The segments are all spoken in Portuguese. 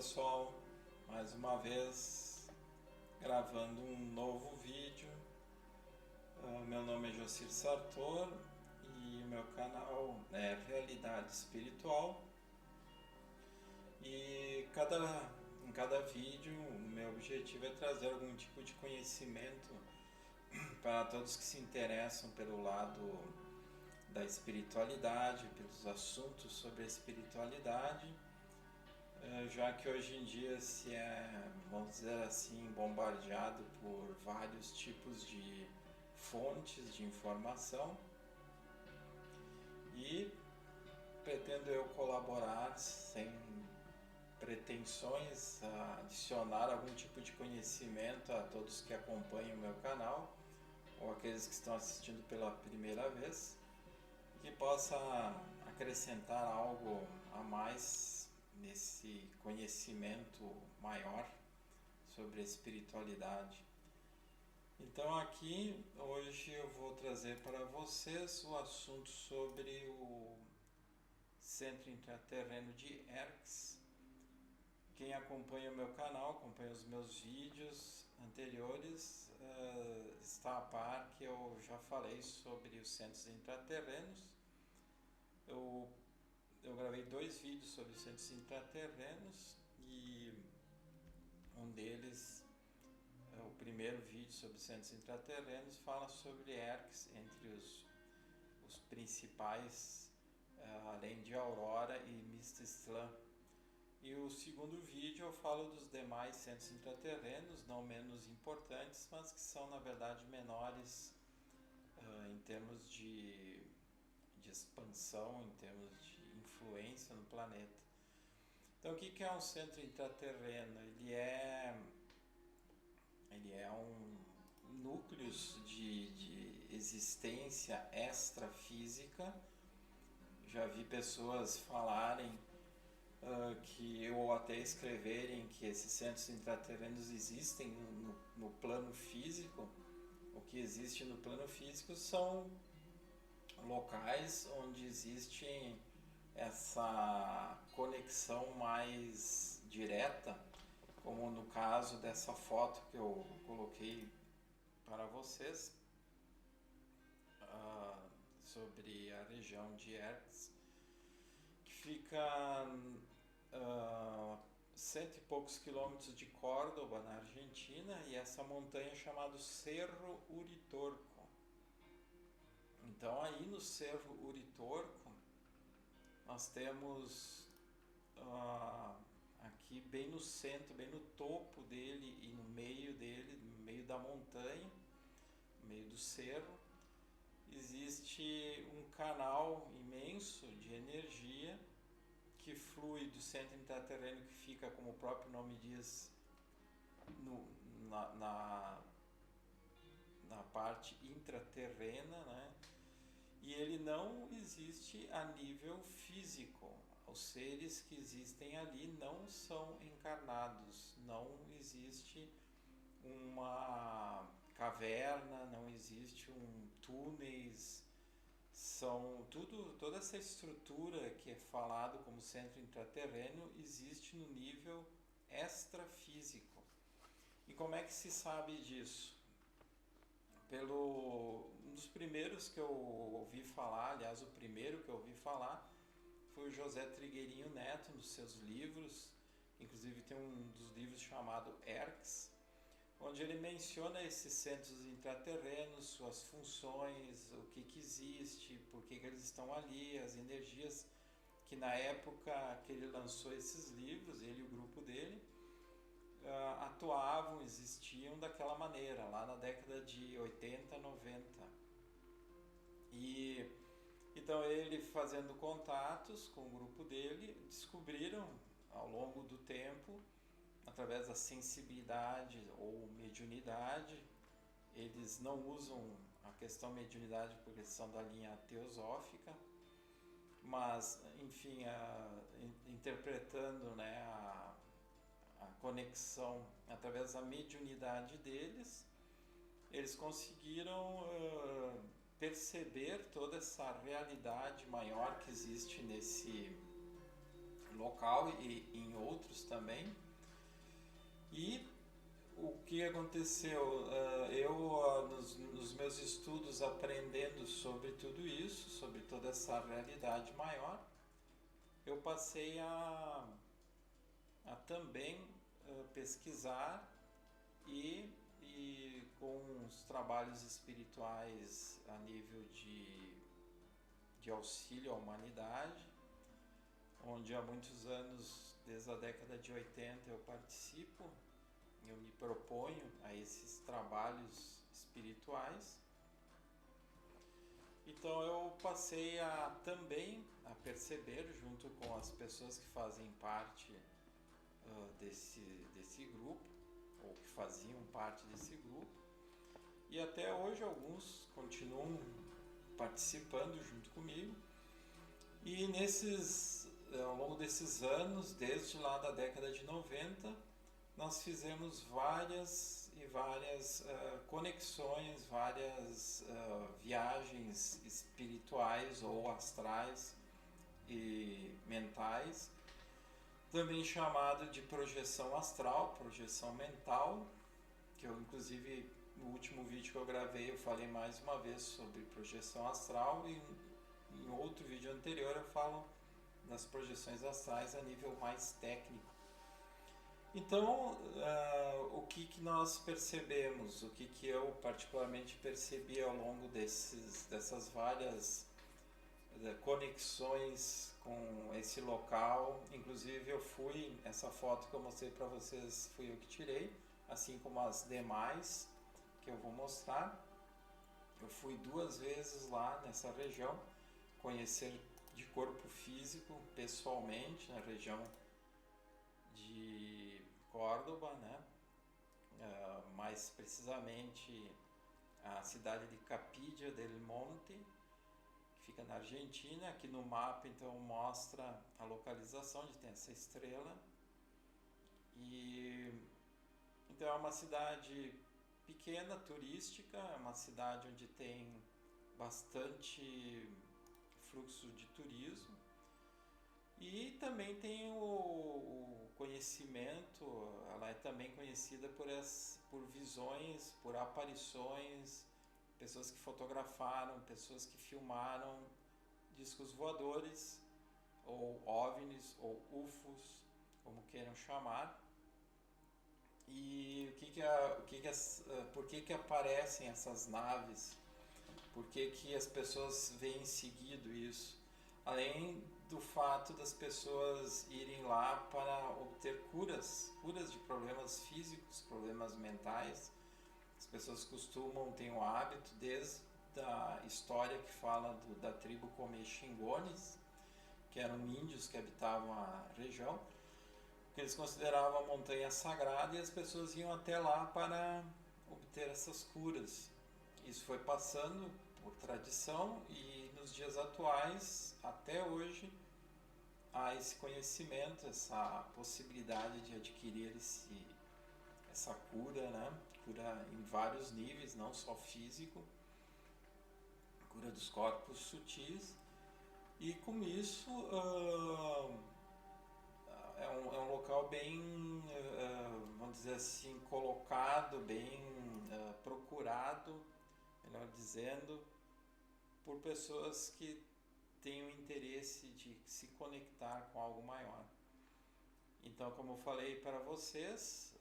pessoal, mais uma vez gravando um novo vídeo. Meu nome é Jocir Sartor e meu canal é Realidade Espiritual. E em cada vídeo o meu objetivo é trazer algum tipo de conhecimento para todos que se interessam pelo lado da espiritualidade, pelos assuntos sobre a espiritualidade, já que hoje em dia se é, vamos dizer assim, bombardeado por vários tipos de fontes de informação, e pretendo eu colaborar sem pretensões a adicionar algum tipo de conhecimento a todos que acompanham o meu canal ou aqueles que estão assistindo pela primeira vez, que possa acrescentar algo a mais nesse conhecimento maior sobre a espiritualidade. Então aqui hoje eu vou trazer para vocês o assunto sobre o Centro Intraterreno de Erx. Quem acompanha o meu canal, acompanha os meus vídeos anteriores, está a par que eu já falei sobre os centros intraterrenos. Eu gravei 2 vídeos sobre os centros intraterrenos e um deles, o primeiro vídeo sobre os centros intraterrenos, fala sobre Erx, entre os principais, além de Aurora e Mististlan. E o segundo vídeo eu falo dos demais centros intraterrenos, não menos importantes, mas que são na verdade menores em termos de expansão, em termos de influência no planeta. Então o que é um centro intraterreno? Ele é um núcleo de existência extrafísica. Já vi pessoas falarem ou até escreverem que esses centros intraterrenos existem no plano físico. O que existe no plano físico são locais onde existe essa conexão mais direta, como no caso dessa foto que eu coloquei para vocês, sobre a região de Erx, que fica cento e poucos quilômetros de Córdoba, na Argentina, e essa montanha é chamada Cerro Uritorco. Então aí no Cerro Uritorco nós temos aqui bem no centro, bem no topo dele e no meio da montanha, no meio do cerro, existe um canal imenso de energia que flui do centro intraterreno, que fica, como o próprio nome diz, na parte intraterrena, né? E ele não existe a nível físico. Os seres que existem ali não são encarnados, não existe uma caverna, não existe túneis, toda essa estrutura que é falado como centro intraterreno existe no nível extrafísico. E como é que se sabe disso? Um dos primeiros que eu ouvi falar, aliás, o primeiro que eu ouvi falar, foi o José Trigueirinho Neto, nos seus livros. Inclusive tem um dos livros chamado Erx, onde ele menciona esses centros intraterrenos, suas funções, o que existe, por que eles estão ali, as energias que na época que ele lançou esses livros, ele e o grupo dele, atuavam, existiam daquela maneira, lá na década de 80, 90. E então ele, fazendo contatos com o grupo dele, descobriram ao longo do tempo, através da sensibilidade ou mediunidade. Eles não usam a questão mediunidade por questão da linha teosófica, mas enfim, interpretando, né, a conexão através da mediunidade deles, eles conseguiram perceber toda essa realidade maior que existe nesse local e em outros também. E o que aconteceu? Nos meus estudos, aprendendo sobre tudo isso, sobre toda essa realidade maior, eu passei a também pesquisar e com os trabalhos espirituais a nível de auxílio à humanidade, onde há muitos anos, desde a década de 80, eu participo, eu me proponho a esses trabalhos espirituais. Então eu passei também a perceber, junto com as pessoas que fazem parte desse grupo, ou que faziam parte desse grupo, e até hoje alguns continuam participando junto comigo. E ao longo desses anos, desde lá da década de 90, nós fizemos várias conexões, várias viagens espirituais ou astrais e mentais, também chamado de projeção astral, projeção mental, que eu inclusive no último vídeo que eu gravei eu falei mais uma vez sobre projeção astral, e em outro vídeo anterior eu falo das projeções astrais a nível mais técnico. Então, o que nós percebemos, o que eu particularmente percebi ao longo dessas várias conexões com esse local, inclusive essa foto que eu mostrei para vocês fui eu que tirei, assim como as demais que eu vou mostrar. Eu fui 2 vezes lá nessa região, conhecer de corpo físico, pessoalmente, na região de Córdoba, né? Mais precisamente a cidade de Capilla del Monte, que fica na Argentina. Aqui no mapa então mostra a localização de tem essa estrela. E então é uma cidade pequena, turística, é uma cidade onde tem bastante fluxo de turismo. E também tem o conhecimento, ela é também conhecida por visões, por aparições, pessoas que fotografaram, pessoas que filmaram discos voadores, ou OVNIs, ou UFOs, como queiram chamar. E por que aparecem essas naves? Por que as pessoas veem seguido isso? Além do fato das pessoas irem lá para obter curas de problemas físicos, problemas mentais. As pessoas têm o hábito, desde a história que fala da tribo Comexingones, que eram índios que habitavam a região, que eles consideravam a montanha sagrada, e as pessoas iam até lá para obter essas curas. Isso foi passando por tradição, e nos dias atuais, até hoje, há esse conhecimento, essa possibilidade de adquirir essa cura, né? Cura em vários níveis, não só físico, cura dos corpos sutis. E com isso é um local bem, vamos dizer assim, colocado, bem procurado, melhor dizendo, por pessoas que têm o interesse de se conectar com algo maior. Então, como eu falei para vocês,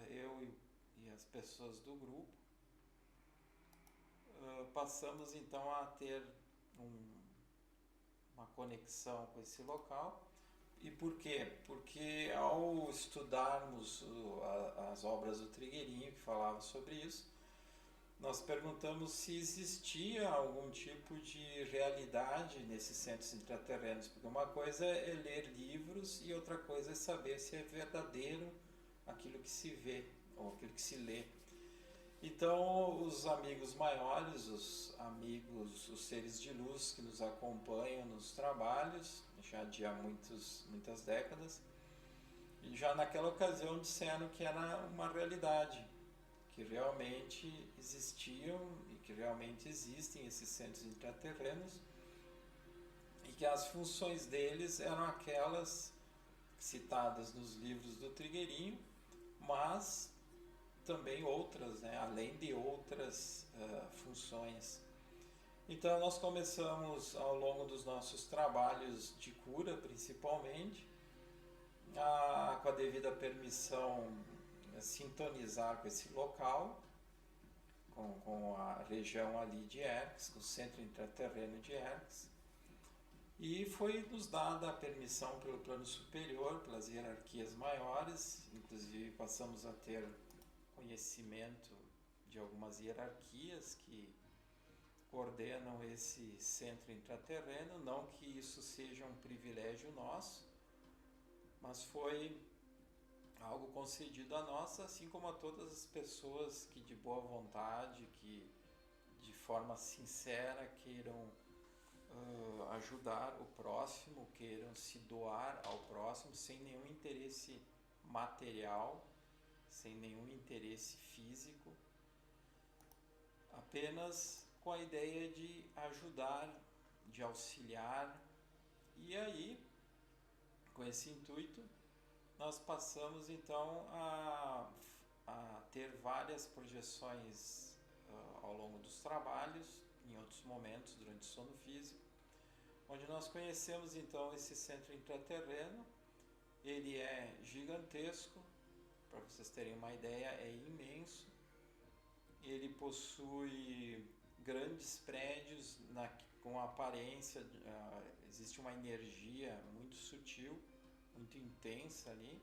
eu e as pessoas do grupo passamos então a ter uma conexão com esse local. E por quê? Porque ao estudarmos as obras do Trigueirinho, que falavam sobre isso, nós perguntamos se existia algum tipo de realidade nesses centros intraterrenos, porque uma coisa é ler livros e outra coisa é saber se é verdadeiro aquilo que se vê ou aquilo que se lê. Então, os amigos maiores, os seres de luz que nos acompanham nos trabalhos, já de há muitas décadas, e já naquela ocasião disseram que era uma realidade, que realmente existiam e que realmente existem esses centros intraterrenos, e que as funções deles eram aquelas citadas nos livros do Trigueirinho, mas também outras, né, além de outras funções. Então nós começamos ao longo dos nossos trabalhos de cura, principalmente, com a devida permissão, sintonizar com esse local, com a região ali de Erques, o centro intraterreno de Erques, e foi nos dada a permissão pelo plano superior, pelas hierarquias maiores, inclusive passamos a ter conhecimento de algumas hierarquias que coordenam esse centro intraterreno, não que isso seja um privilégio nosso, mas foi algo concedido a nós, assim como a todas as pessoas que de boa vontade, que de forma sincera queiram ajudar o próximo, queiram se doar ao próximo sem nenhum interesse material, sem nenhum interesse físico, apenas com a ideia de ajudar, de auxiliar. E aí, com esse intuito, nós passamos então a ter várias projeções ao longo dos trabalhos, em outros momentos, durante o sono físico, onde nós conhecemos então esse centro intraterreno. Ele é gigantesco, para vocês terem uma ideia, é imenso. Ele possui grandes prédios com aparência, existe uma energia muito sutil, muito intensa ali,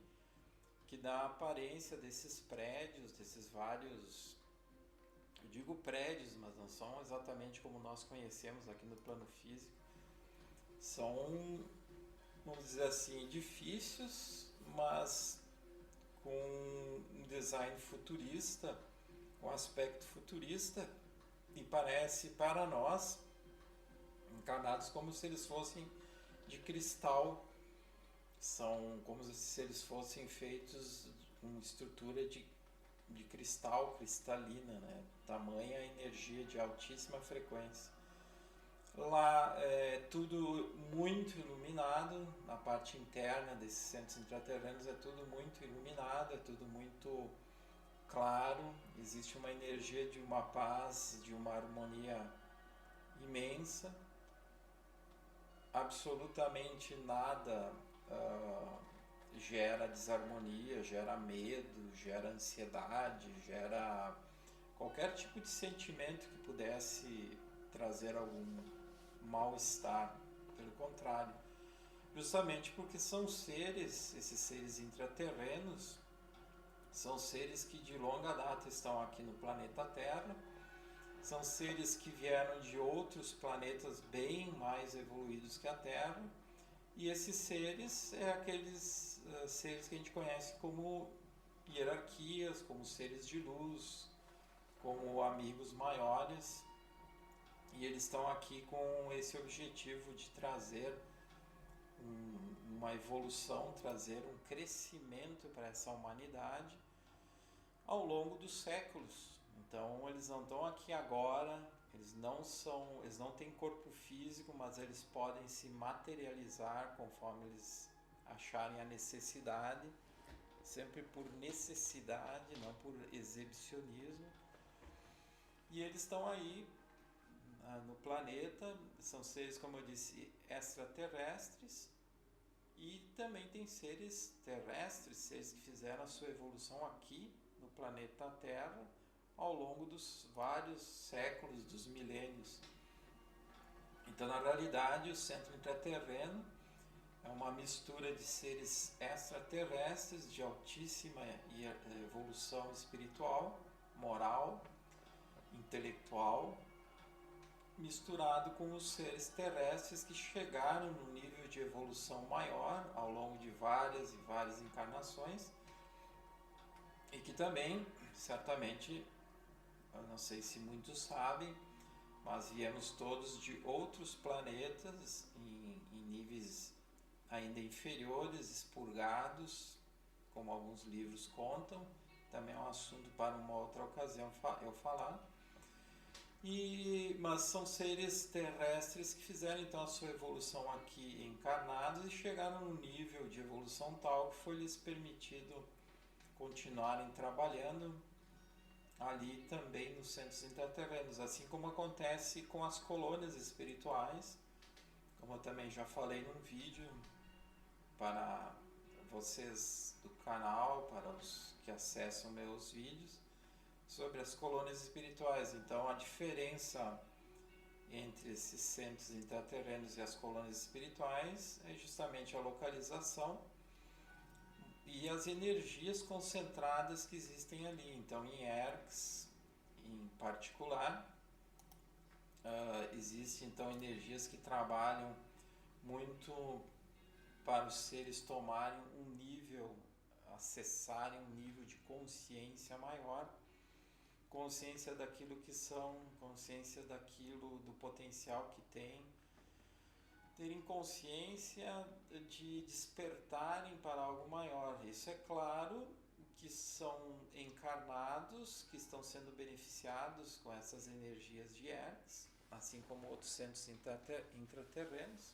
que dá a aparência desses prédios, desses vários, eu digo prédios, mas não são exatamente como nós conhecemos aqui no plano físico, são, vamos dizer assim, edifícios, mas com um design futurista, com aspecto futurista, e parece para nós encarnados como se eles fossem de cristal, são como se eles fossem feitos com estrutura de cristal, cristalina, né? Tamanha energia de altíssima frequência. Lá é tudo muito iluminado, na parte interna desses centros intraterrenos é tudo muito iluminado, é tudo muito claro, existe uma energia de uma paz, de uma harmonia imensa, absolutamente nada gera desarmonia, gera medo, gera ansiedade, gera qualquer tipo de sentimento que pudesse trazer algum mal-estar. Pelo contrário, justamente porque são seres, esses seres intraterrenos, são seres que de longa data estão aqui no planeta Terra, são seres que vieram de outros planetas bem mais evoluídos que a Terra, e esses seres é aqueles seres que a gente conhece como hierarquias, como seres de luz, como amigos maiores, e eles estão aqui com esse objetivo de trazer uma evolução, trazer um crescimento para essa humanidade ao longo dos séculos. Então eles não estão aqui agora, eles não têm corpo físico, mas eles podem se materializar conforme eles acharem a necessidade, sempre por necessidade, não por exibicionismo. E eles estão aí no planeta, são seres, como eu disse, extraterrestres, e também tem seres terrestres, seres que fizeram a sua evolução aqui no planeta Terra ao longo dos vários séculos, dos milênios. Então, na realidade, o centro intraterreno é uma mistura de seres extraterrestres de altíssima evolução espiritual, moral, intelectual, misturado com os seres terrestres que chegaram num nível de evolução maior ao longo de várias e várias encarnações, e que também, certamente, eu não sei se muitos sabem, mas viemos todos de outros planetas em níveis ainda inferiores, expurgados, como alguns livros contam. Também é um assunto para uma outra ocasião eu falar. Mas são seres terrestres que fizeram então a sua evolução aqui encarnados e chegaram num nível de evolução tal que foi lhes permitido continuarem trabalhando ali também nos centros intraterrenos, assim como acontece com as colônias espirituais, como eu também já falei num vídeo para vocês do canal, para os que acessam meus vídeos, sobre as colônias espirituais. Então, a diferença entre esses centros intraterrenos e as colônias espirituais é justamente a localização e as energias concentradas que existem ali. Então, em Erx, em particular, existem então energias que trabalham muito para os seres tomarem um nível, acessarem um nível de consciência maior, consciência daquilo que são, consciência daquilo, do potencial que têm, terem consciência de despertarem para algo maior. Isso é claro que são encarnados, que estão sendo beneficiados com essas energias de Hertz, assim como outros centros intraterrenos,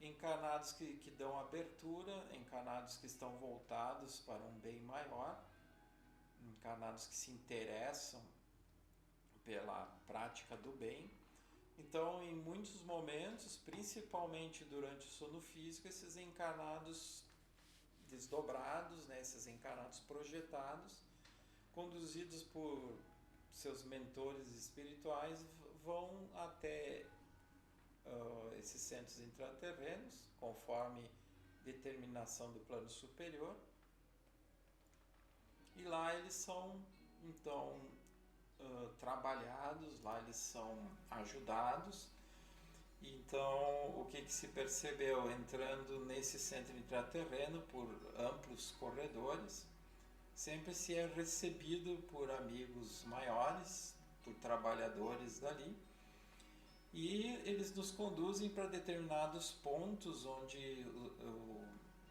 encarnados que dão abertura, encarnados que estão voltados para um bem maior, encarnados que se interessam pela prática do bem. Então, em muitos momentos, principalmente durante o sono físico, esses encarnados desdobrados, né, esses encarnados projetados, conduzidos por seus mentores espirituais, vão até esses centros intraterrenos, conforme determinação do plano superior, e lá eles são então trabalhados, lá eles são ajudados. Então, o que se percebeu entrando nesse centro intraterreno por amplos corredores, sempre se é recebido por amigos maiores, por trabalhadores dali, e eles nos conduzem para determinados pontos onde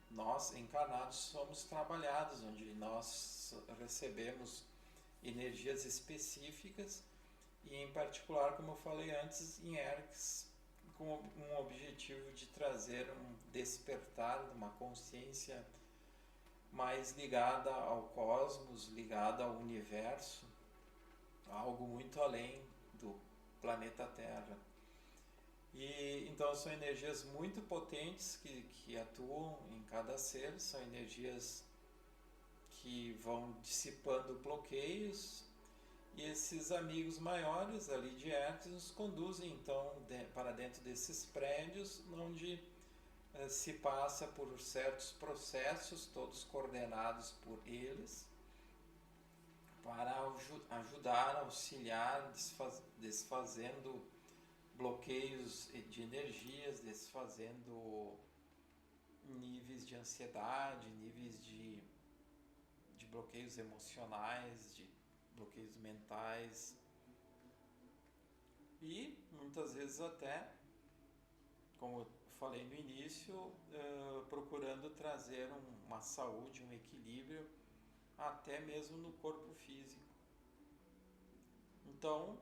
nós encarnados somos trabalhados, onde nós recebemos energias específicas e, em particular, como eu falei antes, em Erx, com um objetivo de trazer um despertar de uma consciência mais ligada ao cosmos, ligada ao universo, algo muito além do planeta Terra. E então são energias muito potentes que atuam em cada ser, são energias que vão dissipando bloqueios, e esses amigos maiores ali de Hertz nos conduzem então para dentro desses prédios onde se passa por certos processos, todos coordenados por eles, para ajudar, auxiliar, desfazendo bloqueios de energias, desfazendo níveis de ansiedade, níveis de bloqueios emocionais, de bloqueios mentais, e muitas vezes até, como eu falei no início, procurando trazer uma saúde, um equilíbrio até mesmo no corpo físico. Então,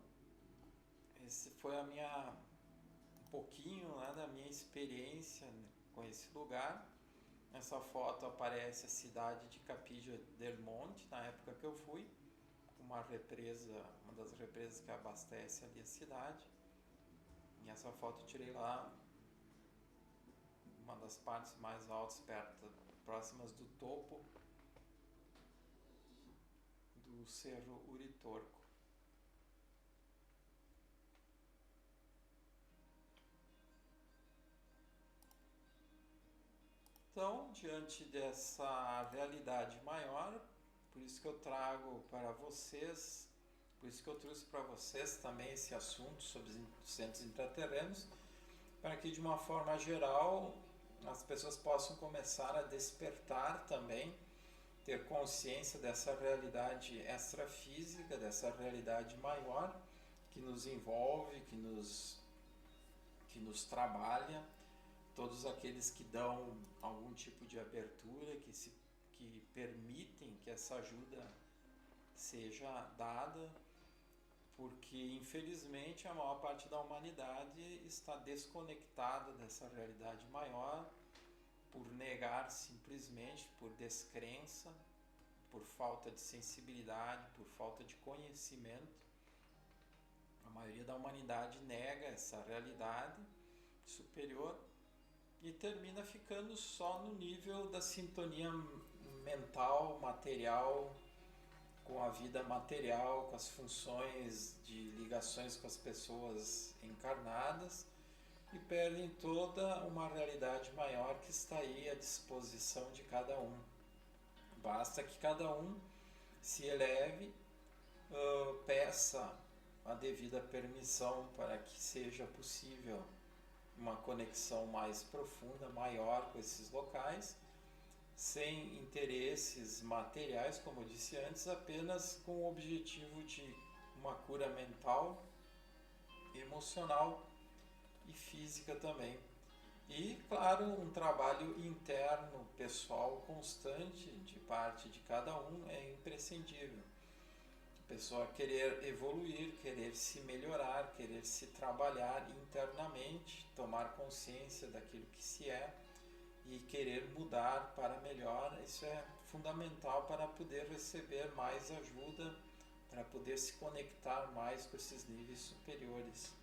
esse foi um pouquinho, né, da minha experiência com esse lugar. Nessa foto aparece a cidade de Capilla del Monte, na época que eu fui, uma represa, uma das represas que abastece ali a cidade. E essa foto eu tirei lá, uma das partes mais altas, próximas do topo do Cerro Uritorco. Então, diante dessa realidade maior, por isso que eu trago para vocês, por isso que eu trouxe para vocês também esse assunto sobre os centros intraterrenos, para que de uma forma geral as pessoas possam começar a despertar também, ter consciência dessa realidade extrafísica, dessa realidade maior que nos envolve, que nos trabalha. Todos aqueles que dão algum tipo de abertura, que permitem que essa ajuda seja dada, porque infelizmente a maior parte da humanidade está desconectada dessa realidade maior por negar simplesmente, por descrença, por falta de sensibilidade, por falta de conhecimento. A maioria da humanidade nega essa realidade superior e termina ficando só no nível da sintonia mental, material, com a vida material, com as funções de ligações com as pessoas encarnadas e perdem toda uma realidade maior que está aí à disposição de cada um. Basta que cada um se eleve, peça a devida permissão para que seja possível uma conexão mais profunda, maior com esses locais, sem interesses materiais, como eu disse antes, apenas com o objetivo de uma cura mental, emocional e física também. E, claro, um trabalho interno, pessoal, constante de parte de cada um é imprescindível. A pessoa querer evoluir, querer se melhorar, querer se trabalhar internamente, tomar consciência daquilo que se é e querer mudar para melhor, isso é fundamental para poder receber mais ajuda, para poder se conectar mais com esses níveis superiores.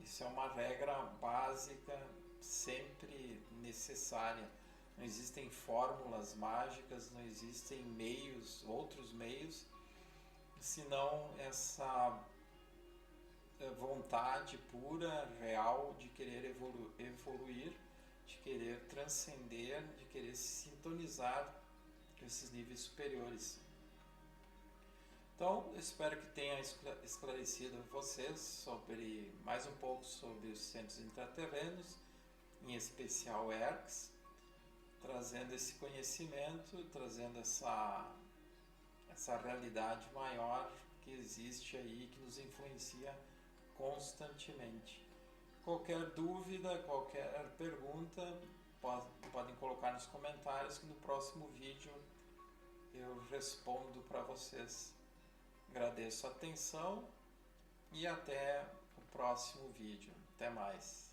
Isso é uma regra básica, sempre necessária. Não existem fórmulas mágicas, não existem meios, outros meios, senão essa vontade pura, real, de querer evoluir, de querer transcender, de querer se sintonizar com esses níveis superiores. Então, eu espero que tenha esclarecido vocês sobre mais um pouco sobre os centros intraterrenos, em especial ERCs, trazendo esse conhecimento, trazendo essa realidade maior que existe aí, que nos influencia constantemente. Qualquer dúvida, qualquer pergunta, podem colocar nos comentários que no próximo vídeo eu respondo para vocês. Agradeço a atenção e até o próximo vídeo. Até mais.